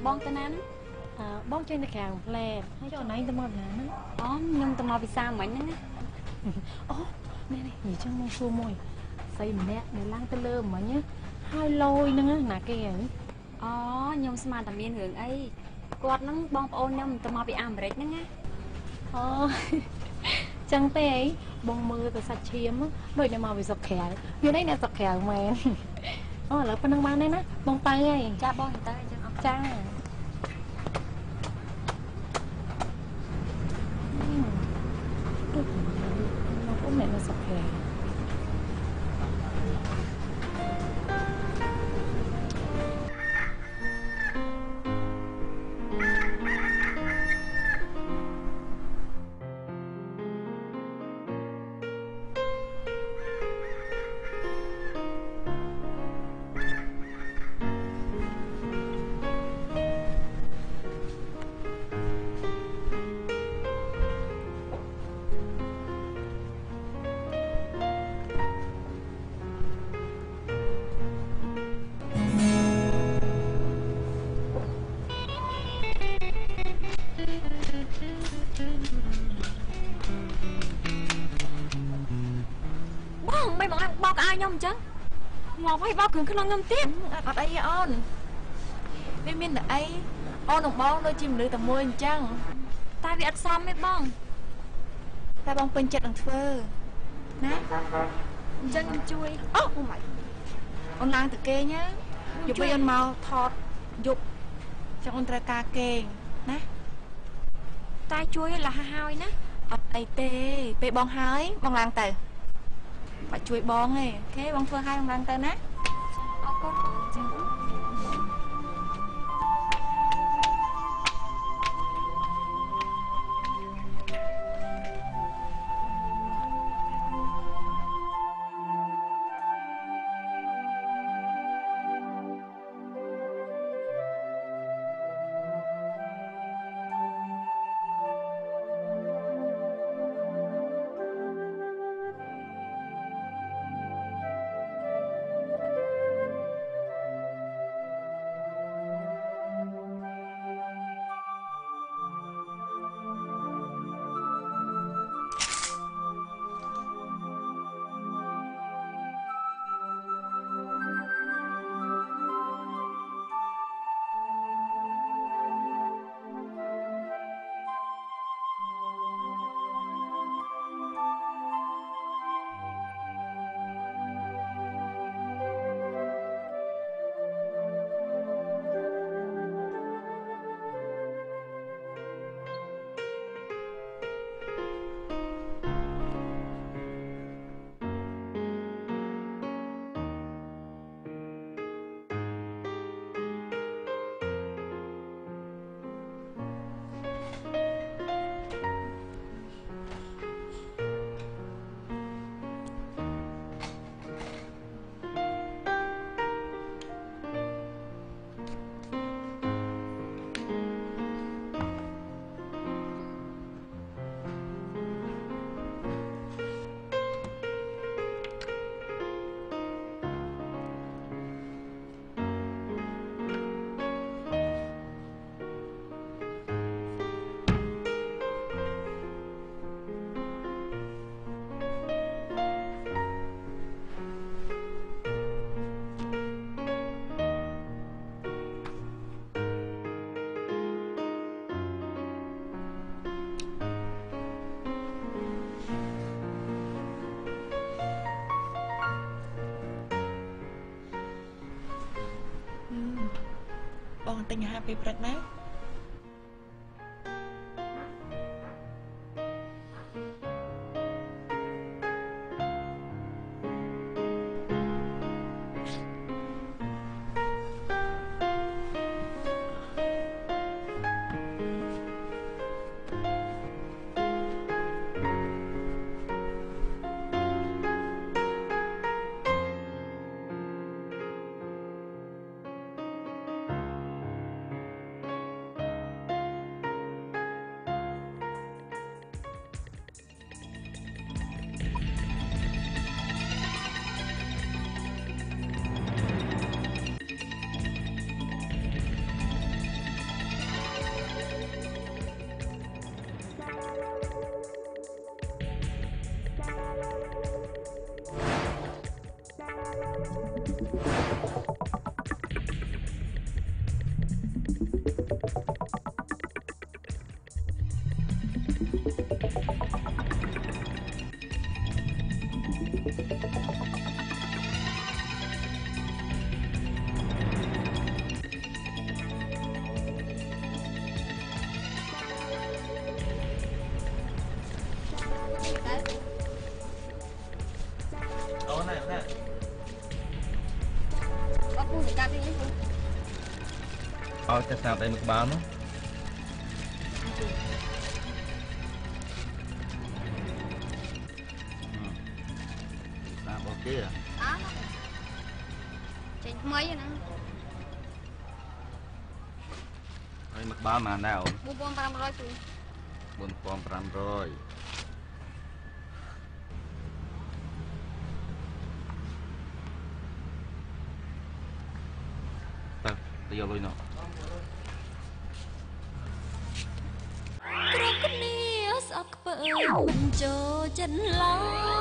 បងទៅណាហ្នឹងបងចេញទៅខាងផ្លែហើយចូលណៃទៅមកណាហ្នឹងអូខ្ញុំទៅមកពិសាមិញហ្នឹងអូនេះនិយាយចឹងមកសួរមួយស្អីម្នាក់នៅឡើងទៅលើមិញហើយលយហ្នឹងណាគេហ្នឹងអូខ្ញុំស្មានតែមានរឿងអីគាត់ហ្នឹងបងប្អូនខ្ញុំទៅមកពីអាមេរិកហ្នឹងណាអូចឹងទេអីបងមើលទៅសាច់ឈាមដូចតែមកពីស្រុកក្រៅមានអីអ្នកស្រុកក្រៅមែនអូឥឡូវប៉ុណ្្នឹងបានទេណាបងទៅហើយចាបងទៅអញ្ចឹងអរចាមកអ្នកនៅស្រុកក្រៅបោកអាខ្ញុំអញ្ចឹងងាប់ឲ្យបោកគ្រឿងក្នុងខ្ញុំទៀតអត់អីទេអូនវាមានតែអីអូននឹងបងដូចជាមនុស្សតែមួយអញ្ចឹងតែវាអត់សមទេបងតែបងពេញចិត្តនឹងធ្វើណាអញ្ចឹងខ្ញុំជួយអូម៉ៃអូនឡើងទៅគេងណាយកពេលអូនមកថតយប់ចឹងអូនត្រូវការគេងណាតែជួយលះហើយណាអត់អីទេពេលបងហើយបងឡើងទៅបាច់ជួយបងទេអូខេបងធ្វើឲ្យបងឡើងទៅណាអរគុណចា៎ ទិញអាហារពេលព្រឹកណា จะสร้างได้มึกบ้านเนาะสร้างโอเคอ่ะเจ๋งmấy vậy nè ไอ้มึกบ้านมาแล้ว 4,500ปี 4,500ទៅយកលុយនោះគ្រប់គ្នាស្អប់ខ្ពើមិនចូលចិត្តឡើ